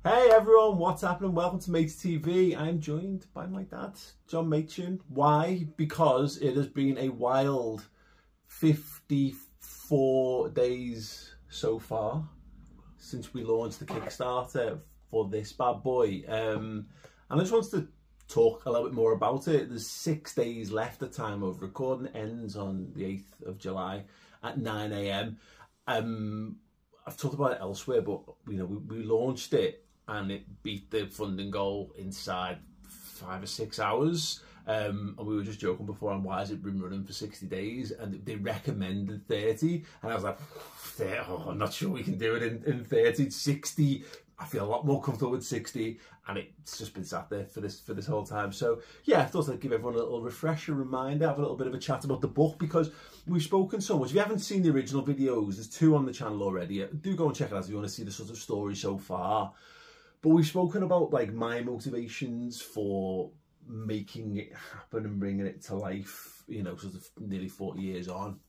Hey everyone, what's happening? Welcome to Mate TV. I'm joined by my dad, John Machin. Why? Because it has been a wild 54 days so far since we launched the Kickstarter for this bad boy. And I just wanted to talk a little bit more about it. There's 6 days left at time of recording. It ends on the 8th of July at 9 AM. I've talked about it elsewhere, but you know, we launched it and it beat the funding goal inside 5 or 6 hours. And we were just joking before on why has it been running for 60 days? And they recommended 30. And I was like, oh, I'm not sure we can do it in 30. 60, I feel a lot more comfortable with 60. And it's just been sat there for this whole time. So yeah, I thought I'd give everyone a little refresher reminder, have a little bit of a chat about the book, because we've spoken so much. If you haven't seen the original videos, there's 2 on the channel already. Do go and check it out if you want to see the sort of story so far. But we've spoken about like my motivations for making it happen and bringing it to life, you know, sort of nearly 40 years on.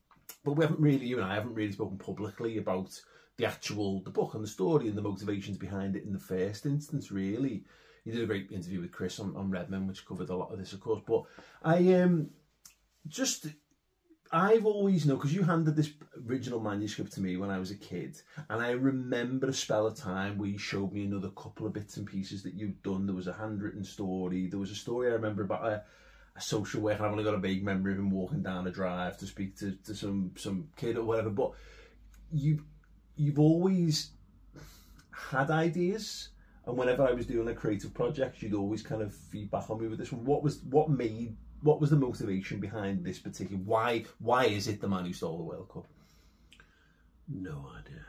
But we haven't really, you and I haven't really spoken publicly about the book and the story and the motivations behind it in the first instance, really. You did a great interview with Chris on Redman, which covered a lot of this, of course. But I've always known, because you handed this original manuscript to me when I was a kid, and I remember a spell of time where you showed me another couple of bits and pieces that you'd done. There was a handwritten story. There was a story I remember about a social worker. I've only got a vague memory of him walking down a drive to speak to some kid or whatever. But you've always had ideas, and whenever I was doing a creative project, you'd always kind of feedback on me with this one. What was the motivation behind this particular? Why is it The Man Who Stole the World Cup? No idea.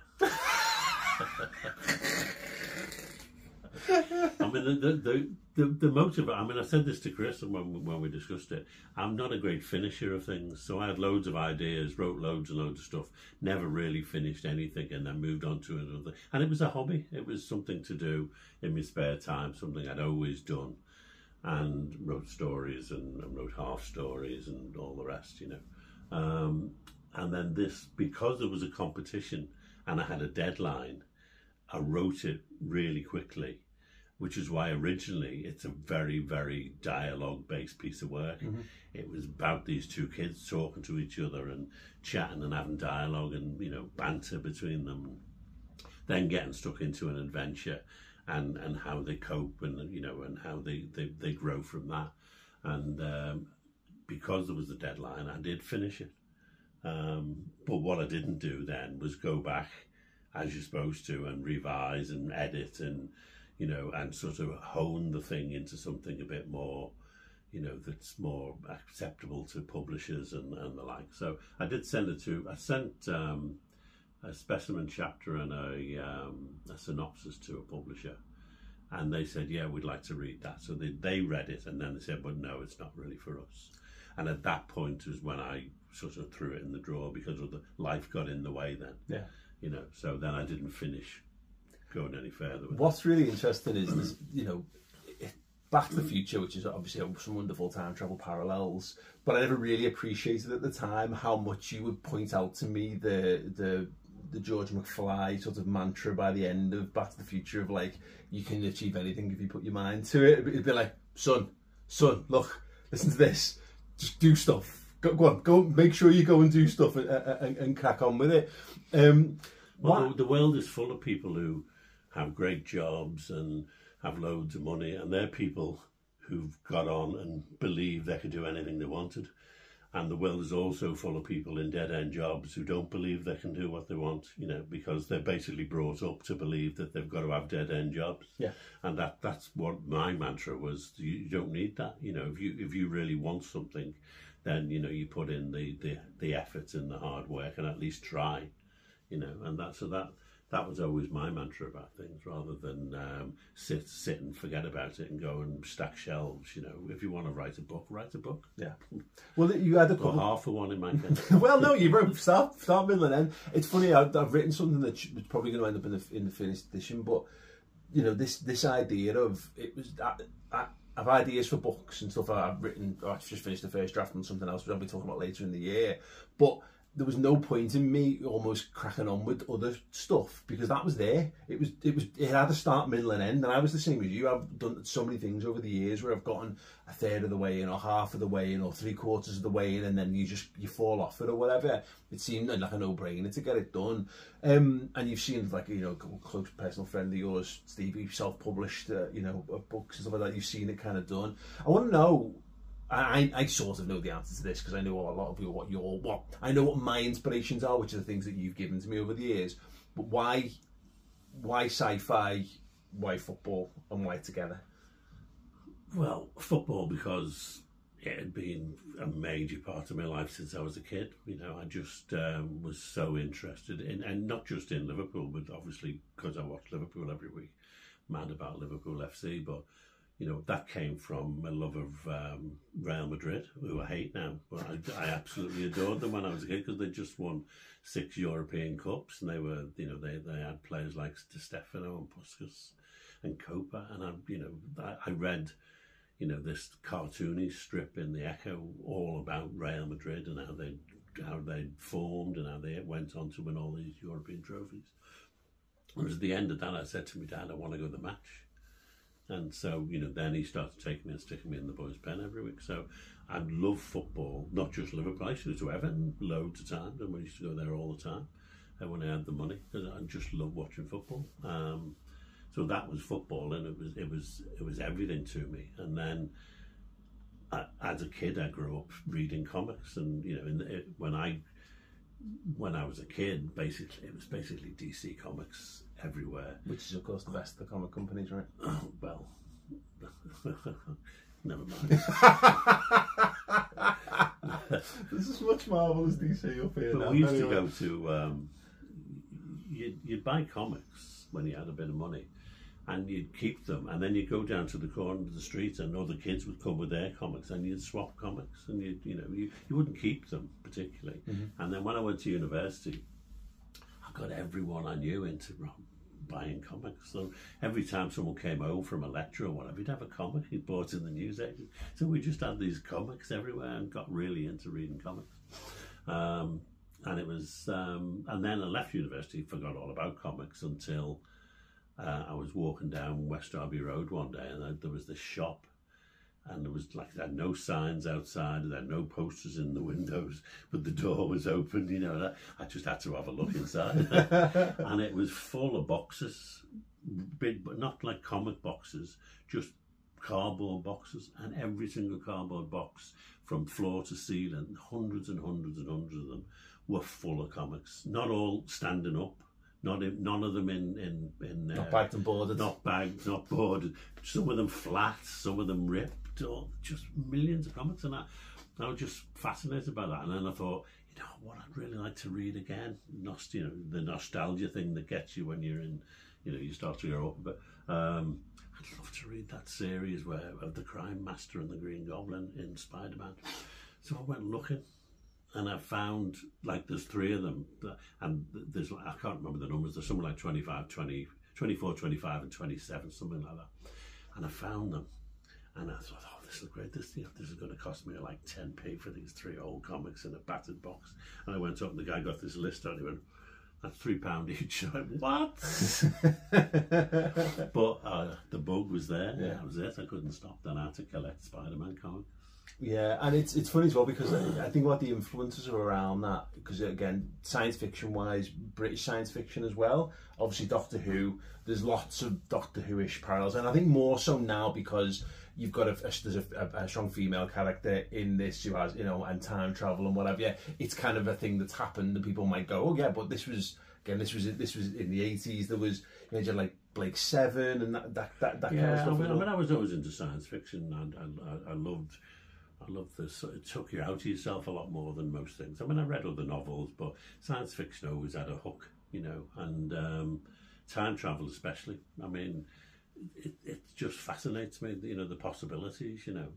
I mean, the motive. I mean, I said this to Chris when we discussed it. I'm not a great finisher of things, so I had loads of ideas, wrote loads and loads of stuff, never really finished anything, and then moved on to another. And it was a hobby. It was something to do in my spare time, something I'd always done. And wrote stories and wrote half stories and all the rest, you know. And then this, because there was a competition and I had a deadline, I wrote it really quickly, which is why originally it's a very, very dialogue-based piece of work. Mm-hmm. It was about these 2 kids talking to each other and chatting and having dialogue and, you know, banter between them, then getting stuck into an adventure. And how they cope, and you know, and how they grow from that. And because there was a deadline, I did finish it. But what I didn't do then was go back, as you're supposed to, and revise and edit, and you know, and sort of hone the thing into something a bit more, you know, that's more acceptable to publishers and the like. So I did send it to. I sent a specimen chapter and a synopsis to a publisher, and they said, yeah, we'd like to read that. So they read it, and then they said, but no, it's not really for us. And at that point was when I sort of threw it in the drawer, because of the life got in the way then. Yeah. You know, so then I didn't finish going any further with What's really interesting is this, you know, Back to the Future, which is obviously some wonderful time travel parallels, but I never really appreciated at the time how much you would point out to me the George McFly sort of mantra by the end of Back to the Future of like, you can achieve anything if you put your mind to it. It'd be like, son, look, listen to this, just do stuff. Go on, make sure you go and do stuff and crack on with it. Well, the world is full of people who have great jobs and have loads of money, and they're people who've got on and believe they could do anything they wanted. And the world is also full of people in dead-end jobs who don't believe they can do what they want, you know, because they're basically brought up to believe that they've got to have dead-end jobs. Yeah. And that's what my mantra was. You don't need that. You know, if you really want something, then, you know, you put in the effort and the hard work and at least try, you know, and that was always my mantra about things, rather than sit and forget about it and go and stack shelves. You know, if you want to write a book, write a book. Yeah. Well, you had a couple... Or half of one in my case. Well, no, you wrote start middle and end. It's funny. I've written something that's probably going to end up in the finished edition, but you know, this idea of it was I've ideas for books and stuff I've written. I've just finished the first draft on something else, which I'll be talking about later in the year, but there was no point in me almost cracking on with other stuff because that was there. It had a start, middle, and end, and I was the same as you. I've done so many things over the years where I've gotten a third of the way in, or half of the way in, or 3/4 of the way in, and then you fall off it or whatever. It seemed like a no-brainer to get it done. And you've seen, like, you know, a close personal friend of yours, Steve, who self-published, you know, books and stuff like that. You've seen it kind of done. I want to know. I sort of know the answer to this because I know a lot of you I know what my inspirations are, which are the things that you've given to me over the years. But why sci-fi, why football, and why together? Well, football because it had been a major part of my life since I was a kid. You know, I just was so interested in, and not just in Liverpool, but obviously because I watched Liverpool every week, mad about Liverpool FC, but you know, that came from a love of Real Madrid, who I hate now. But I absolutely adored them when I was a kid because they just won 6 European Cups, and they were, you know, they had players like Di Stefano and Puskas and Copa, and I read, you know, this cartoony strip in the Echo all about Real Madrid and how they formed and how they went on to win all these European trophies. It was at the end of that I said to my dad, I want to go to the match. And so, you know, then he started taking me and sticking me in the boys' pen every week. So I love football, not just Liverpool. I used to go to Everton loads of times, and we used to go there all the time when I had the money, because I just love watching football. So that was football, and it was everything to me. And then as a kid, I grew up reading comics, and you know, when I was a kid, it was basically DC Comics everywhere. Which is, of course, the best of the comic companies, right? Oh, well, never mind. There's as much Marvel as DC up here. But now, we used to go to, you'd buy comics when you had a bit of money, and you'd keep them, and then you'd go down to the corner of the street, and other kids would come with their comics, and you'd swap comics, and you wouldn't keep them particularly. Mm-hmm. And then when I went to university, I got everyone I knew into buying comics. So every time someone came home from a lecture or whatever, he'd have a comic he'd bought in the newsagent. So we just had these comics everywhere and got really into reading comics. And it was, and then I left university, forgot all about comics until I was walking down West Derby Road one day, and there was this shop, and there was like, they had no signs outside, they had no posters in the windows, but the door was open, you know, and I just had to have a look inside. And it was full of boxes, big, but not like comic boxes, just cardboard boxes, and every single cardboard box from floor to ceiling, hundreds and hundreds and hundreds of them, were full of comics, not all standing up. None of them in not bagged and boarded. Not bagged, not boarded. Some of them flat, some of them ripped, or just millions of comics. And I was just fascinated by that. And then I thought, you know, what I'd really like to read again. You know, the nostalgia thing that gets you when you're in, you know, you start to grow up. But I'd love to read that series of the Crime Master and the Green Goblin in Spider-Man. So I went looking. And I found, like, there's 3 of them, and there's, I can't remember the numbers, there's something like 24, 25, and 27, something like that. And I found them, and I thought, oh, this is great, this is going to cost me like 10p for these 3 old comics in a battered box. And I went up, and the guy got this list out, and he went, that's £3 each. I went, what? But the bug was there, yeah. That was it, I couldn't stop. Then I had to collect Spider-Man comics. Yeah, and it's funny as well because I think what the influences are around that, because again, science fiction wise, British science fiction as well, obviously Doctor Who, there's lots of Doctor Who-ish parallels, and I think more so now because you've got there's a strong female character in this who has, you know, and time travel and whatever. Yeah, it's kind of a thing that's happened and people might go, oh yeah, but this was in the 80s, there was, you know, you had like Blake Seven and that kind of stuff. I mean, I was always into science fiction, and I loved this. It took you out of yourself a lot more than most things. I mean, I read other novels, but science fiction always had a hook, you know, and time travel especially. I mean, it just fascinates me, you know, the possibilities, you know,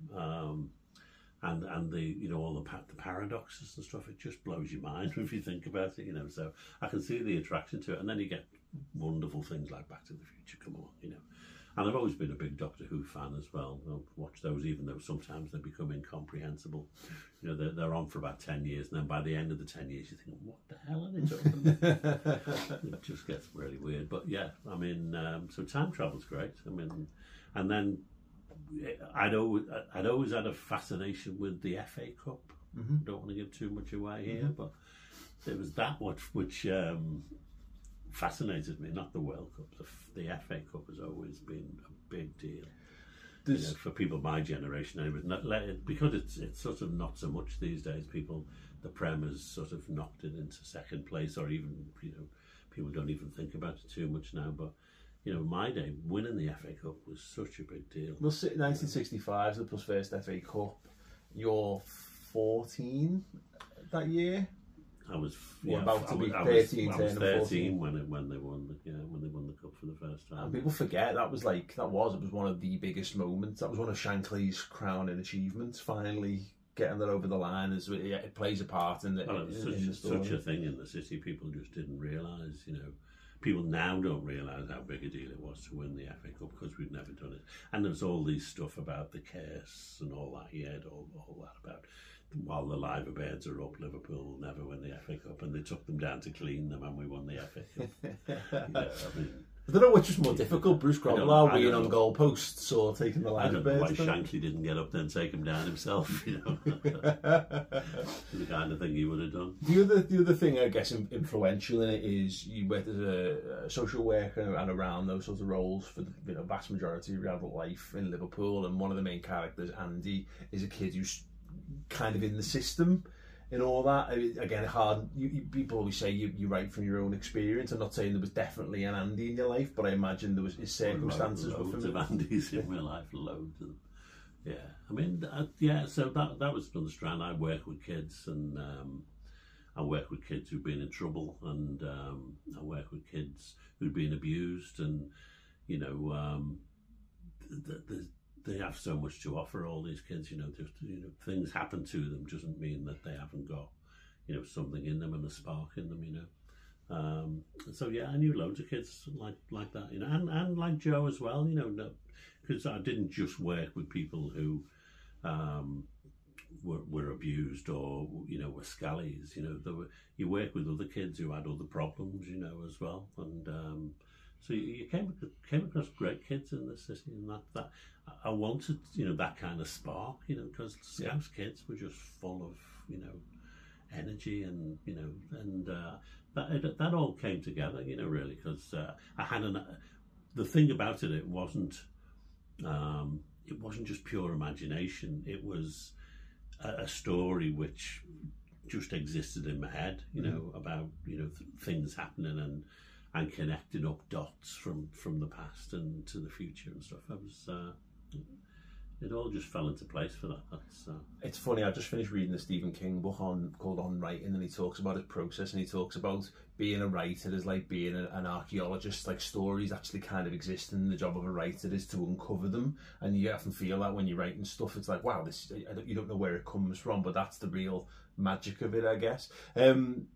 and the, you know, all the paradoxes and stuff. It just blows your mind if you think about it, you know. So I can see the attraction to it, and then you get wonderful things like Back to the Future come along, you know. And I've always been a big Doctor Who fan as well. I'll watch those, even though sometimes they become incomprehensible. You know, they're on for about 10 years, and then by the end of the 10 years, you think, what the hell are they talking about? It just gets really weird. But yeah, I mean, so time travel's great. I mean, and then I'd always had a fascination with the FA Cup. Mm-hmm. Don't want to give too much away here, but it was that which fascinated me, not the World Cup. The FA Cup has always been a big deal. You know, for people my generation, anyway, because it's sort of not so much these days. The Prem has sort of knocked it into second place, or even, you know, people don't even think about it too much now. But you know, my day, winning the FA Cup was such a big deal. Well, 1965 the plus first FA Cup. You're 14 that year. I was about to be 13, I was 13 when they won the cup for the first time. And people forget that was one of the biggest moments. That was one of Shankly's crowning achievements. Finally getting that over the line, as it plays a part in the in the story. Such a thing in the city. People just didn't realise. You know, people now don't realise how big a deal it was to win the FA Cup because we'd never done it. And there's all these stuff about the curse and all that. He had all that about. While the Liver Birds are up, Liverpool will never win the FA Cup, and they took them down to clean them, and we won the FA Cup. I don't know which was more difficult, Bruce Grobbelaar being on goalposts or taking the Liver Birds. I don't know why Shankly didn't get up there and take him down himself. You know, the kind of thing he would have done. The other thing, I guess, influential in it is you worked as a social worker and around those sorts of roles for the vast majority of your adult life in Liverpool, and one of the main characters, Andy, is a kid who's kind of in the system and all that. Again, hard. People always say you write from your own experience. I'm not saying there was definitely an Andy in your life, but I imagine there was his circumstances. Loads of Andys in my life, loads of them. Yeah, I mean, So that was another strand. I work with kids, and I work with kids who've been in trouble, and I work with kids who've been abused, and you know, they have so much to offer, all these kids. You know, things happen to them doesn't mean that they haven't got, you know, something in them and a spark in them. You know, so yeah, I knew loads of kids like that. You know, and like Joe as well. You know, because I didn't just work with people who were abused or, you know, were scallies. You know, you work with other kids who had other problems. You know, as well, and. So you came across great kids in the city, and that I wanted, you know, that kind of spark, you know, because Scouse kids were just full of, you know, energy, and you know, and that all came together, you know, really, because I had the thing about it. It wasn't just pure imagination. It was a story which just existed in my head, you know, about, you know, things happening and connecting up dots from the past and to the future and stuff. It all just fell into place for that. It's funny, I just finished reading the Stephen King book called On Writing, and he talks about his process, and he talks about being a writer is like being an archaeologist. Like, stories actually kind of exist, and the job of a writer is to uncover them, and you often feel that when you're writing stuff. It's like, wow, you don't know where it comes from, but that's the real magic of it, I guess.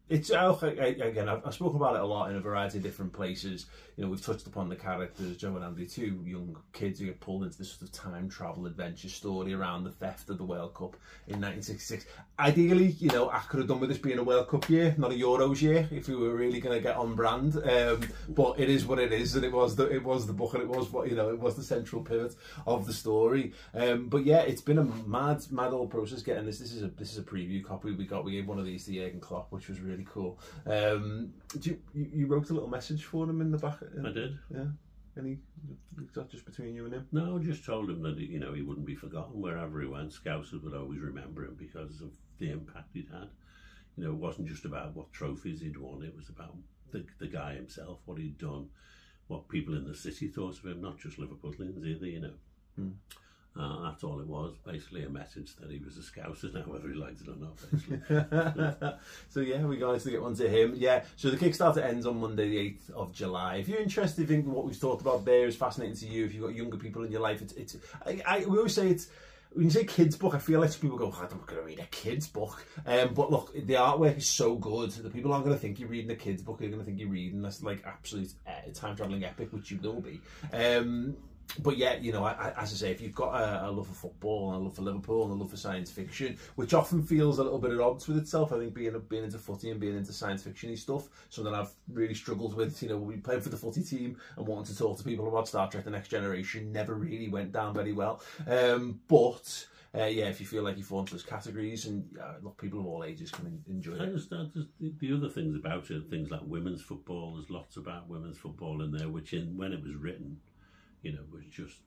It's again, I've spoken about it a lot in a variety of different places. You know, we've touched upon the characters, Joe and Andy, two young kids who get pulled into this sort of time travel adventure story around the theft of the World Cup in 1966. Ideally, you know, I could have done with this being a World Cup year, not a Euros year, if we were really going to get on brand. But it is what it is, and it was the book, and it was what, you know, it was the central pivot of the story. But yeah, it's been a mad old process getting this. This is a preview copy we gave one of these to Jurgen Klopp, which was really cool. You wrote a little message for him in the back? I did. Yeah. Any, is that just between you and him? No, I just told him that, you know, he wouldn't be forgotten wherever he went. Scousers would always remember him because of the impact he'd had. You know, it wasn't just about what trophies he'd won. It was about the guy himself, what he'd done, what people in the city thought of him, not just Liverpoolians either, you know. That's all it was, basically a message that he was a Scouser now, whether he liked it or not, basically. So yeah, we got to get one to him. Yeah, so the Kickstarter ends on Monday the 8th of July. If you're interested in what we've talked about there is fascinating to you, if you've got younger people in your life, we always say it's, when you say kids book, I feel like some people go, I'm not going to read a kids book. But look, the artwork is so good that people aren't going to think you're reading a kids book. They're going to think you're reading this like absolute time travelling epic, which you will be. But yeah, you know, as I say, if you've got a love for football and a love for Liverpool and a love for science fiction, which often feels a little bit at odds with itself, I think being into footy and being into science fiction-y stuff, something I've really struggled with. You know, we played for the footy team and wanting to talk to people about Star Trek: The Next Generation never really went down very well. Yeah, if you feel like you fall into those categories, and look, people of all ages can enjoy it. I understand the other things about it, things like women's football. There's lots about women's football in there, which when it was written, you know, was just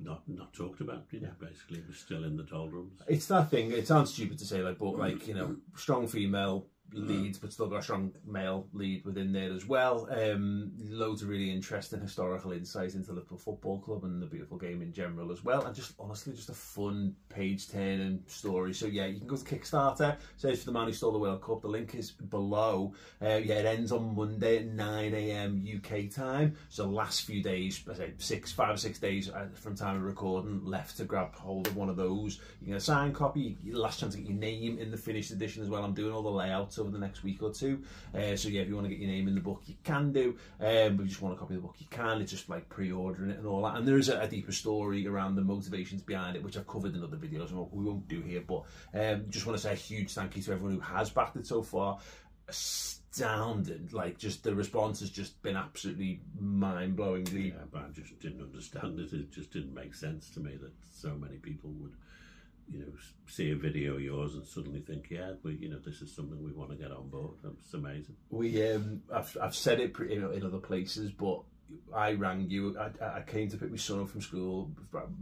not talked about. You know, basically, it was still in the doldrums. It's that thing. It sounds stupid to say, like, but like, you know, strong female leads, but still got a strong male lead within there as well. Loads of really interesting historical insight into Liverpool Football Club and the beautiful game in general as well, and just honestly just a fun page turning story. So yeah, you can go to Kickstarter, search for The Man Who Stole the World Cup. The link is below. Yeah, it ends on Monday at 9 AM UK time, so the last few days, I say 5 or 6 days from time of recording left to grab hold of one of those. You can get a signed copy, last chance to get your name in the finished edition as well. I'm doing all the layouts over the next week or two, so yeah, if you want to get your name in the book, you can do, but if you just want a copy of the book, you can. It's just like pre-ordering it and all that, and there is a deeper story around the motivations behind it, which I've covered in other videos and we won't do here, but just want to say a huge thank you to everyone who has backed it so far. Astounding, like, just the response has just been absolutely mind-blowingly. Yeah, but I just didn't understand it. It just didn't make sense to me that so many people would, you know, see a video of yours and suddenly think, yeah, well, you know, this is something we want to get on board. It's amazing. I've said it in other places, but I rang you. I came to pick my son up from school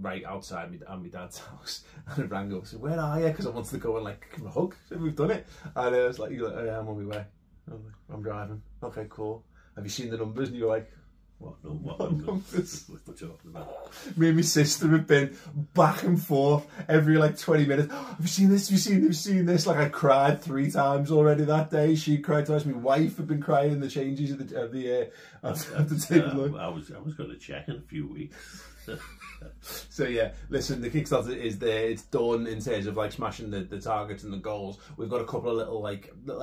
right outside my dad's house, and I rang up and said, "Where are you?" Because I wanted to go and like give him a hug. So we've done it, and I was like, "You're like, oh, yeah, I'm on my way. I'm driving. Okay, cool. Have you seen the numbers?" And you're like, What numbers? What we're talking about? Me and my sister have been back and forth every like 20 minutes. Oh, have you seen this? Have you seen this? Like, I cried 3 times already that day. She cried twice. My wife had been crying in the changes of the table. I was going to check in a few weeks. So yeah, listen, the Kickstarter is there. It's done in terms of like smashing the targets and the goals. We've got a couple of little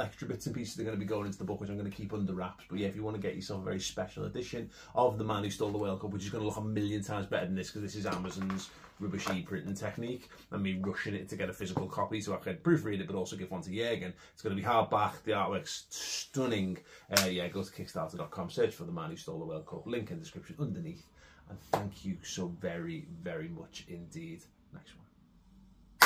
extra bits and pieces that are going to be going into the book, which I'm going to keep under wraps. But yeah, if you want to get yourself a very special edition of The Man Who Stole the World Cup, which is going to look a million times better than this, because this is Amazon's rubbish printing technique and me rushing it to get a physical copy so I could proofread it but also give one to Jürgen. It's going to be hardback. The artwork's stunning. Yeah, go to kickstarter.com, search for The Man Who Stole the World Cup, link in the description underneath. And thank you so very, very much indeed. Next one.